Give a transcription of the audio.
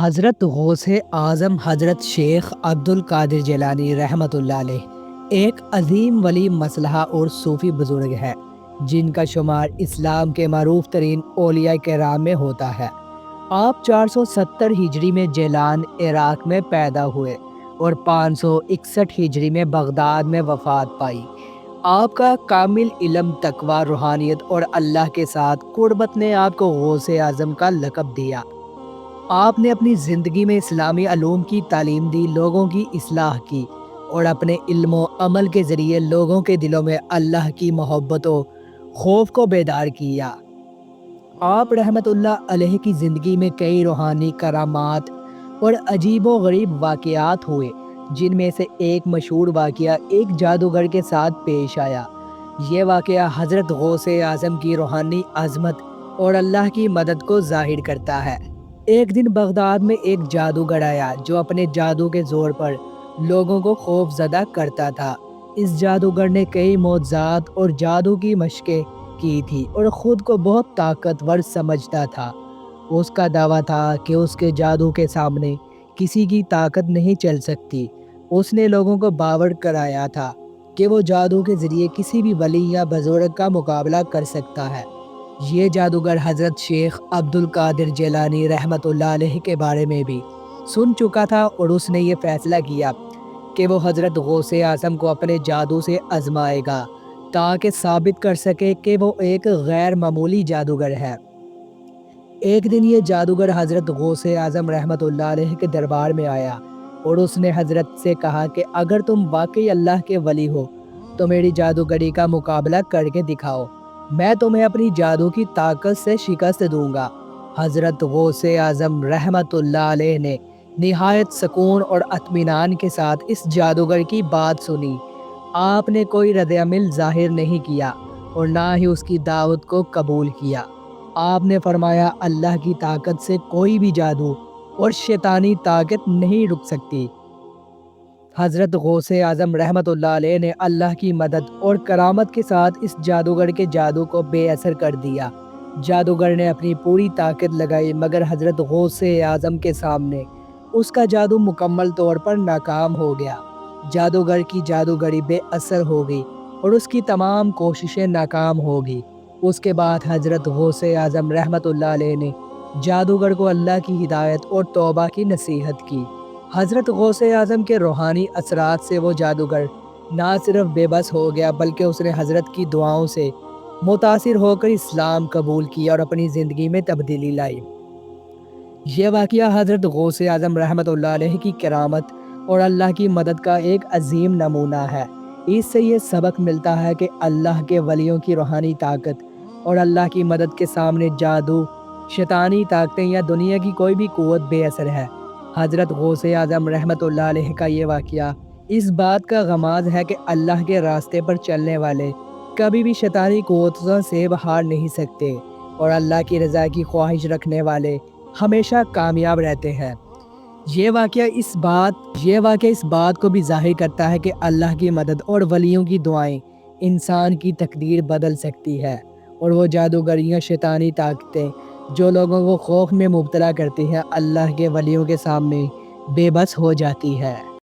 حضرت غوث اعظم حضرت شیخ عبد القادر جیلانی رحمۃ اللہ علیہ ایک عظیم ولی مسلح اور صوفی بزرگ ہے جن کا شمار اسلام کے معروف ترین اولیاء کرام میں ہوتا ہے۔ آپ 470 ہجری میں جیلان عراق میں پیدا ہوئے اور 561 ہجری میں بغداد میں وفات پائی۔ آپ کا کامل علم، تقوی، روحانیت اور اللہ کے ساتھ قربت نے آپ کو غوث اعظم کا لقب دیا۔ آپ نے اپنی زندگی میں اسلامی علوم کی تعلیم دی، لوگوں کی اصلاح کی اور اپنے علم و عمل کے ذریعے لوگوں کے دلوں میں اللہ کی محبت و خوف کو بیدار کیا۔ آپ رحمت اللہ علیہ کی زندگی میں کئی روحانی کرامات اور عجیب و غریب واقعات ہوئے، جن میں سے ایک مشہور واقعہ ایک جادوگر کے ساتھ پیش آیا۔ یہ واقعہ حضرت غوث اعظم کی روحانی عظمت اور اللہ کی مدد کو ظاہر کرتا ہے۔ ایک دن بغداد میں ایک جادوگر آیا جو اپنے جادو کے زور پر لوگوں کو خوف زدہ کرتا تھا۔ اس جادوگر نے کئی معجزات اور جادو کی مشقیں کی تھی اور خود کو بہت طاقتور سمجھتا تھا۔ اس کا دعویٰ تھا کہ اس کے جادو کے سامنے کسی کی طاقت نہیں چل سکتی۔ اس نے لوگوں کو باور کرایا تھا کہ وہ جادو کے ذریعے کسی بھی ولی یا بزرگ کا مقابلہ کر سکتا ہے۔ یہ جادوگر حضرت شیخ عبد القادر جیلانی رحمۃ اللہ علیہ کے بارے میں بھی سن چکا تھا اور اس نے یہ فیصلہ کیا کہ وہ حضرت غوث اعظم کو اپنے جادو سے آزمائے گا تاکہ ثابت کر سکے کہ وہ ایک غیر معمولی جادوگر ہے۔ ایک دن یہ جادوگر حضرت غوث اعظم رحمۃ اللہ علیہ کے دربار میں آیا اور اس نے حضرت سے کہا کہ اگر تم واقعی اللہ کے ولی ہو تو میری جادوگری کا مقابلہ کر کے دکھاؤ، میں تمہیں اپنی جادو کی طاقت سے شکست دوں گا۔ حضرت غوث اعظم رحمۃ اللہ علیہ نے نہایت سکون اور اطمینان کے ساتھ اس جادوگر کی بات سنی۔ آپ نے کوئی رد عمل ظاہر نہیں کیا اور نہ ہی اس کی دعوت کو قبول کیا۔ آپ نے فرمایا، اللہ کی طاقت سے کوئی بھی جادو اور شیطانی طاقت نہیں رک سکتی۔ حضرت غوث اعظم رحمۃ اللہ علیہ نے اللہ کی مدد اور کرامت کے ساتھ اس جادوگر کے جادو کو بے اثر کر دیا۔ جادوگر نے اپنی پوری طاقت لگائی مگر حضرت غوث اعظم کے سامنے اس کا جادو مکمل طور پر ناکام ہو گیا۔ جادوگر کی جادوگری بے اثر ہو گئی اور اس کی تمام کوششیں ناکام ہو گئی۔ اس کے بعد حضرت غوث اعظم رحمۃ اللہ علیہ نے جادوگر کو اللہ کی ہدایت اور توبہ کی نصیحت کی۔ حضرت غوث اعظم کے روحانی اثرات سے وہ جادوگر نہ صرف بے بس ہو گیا بلکہ اس نے حضرت کی دعاؤں سے متاثر ہو کر اسلام قبول کیا اور اپنی زندگی میں تبدیلی لائی۔ یہ واقعہ حضرت غوث اعظم رحمۃ اللہ علیہ کی کرامت اور اللہ کی مدد کا ایک عظیم نمونہ ہے۔ اس سے یہ سبق ملتا ہے کہ اللہ کے ولیوں کی روحانی طاقت اور اللہ کی مدد کے سامنے جادو، شیطانی طاقتیں یا دنیا کی کوئی بھی قوت بے اثر ہے۔ حضرت غوث اعظم رحمۃ اللہ علیہ کا یہ واقعہ اس بات کا غماز ہے کہ اللہ کے راستے پر چلنے والے کبھی بھی شیطانی قوتوں سے ہار نہیں سکتے اور اللہ کی رضا کی خواہش رکھنے والے ہمیشہ کامیاب رہتے ہیں۔ یہ واقعہ اس بات کو بھی ظاہر کرتا ہے کہ اللہ کی مدد اور ولیوں کی دعائیں انسان کی تقدیر بدل سکتی ہے اور وہ جادوگریاں، شیطانی طاقتیں جو لوگوں کو خوف میں مبتلا کرتی ہیں، اللہ کے ولیوں کے سامنے بے بس ہو جاتی ہے۔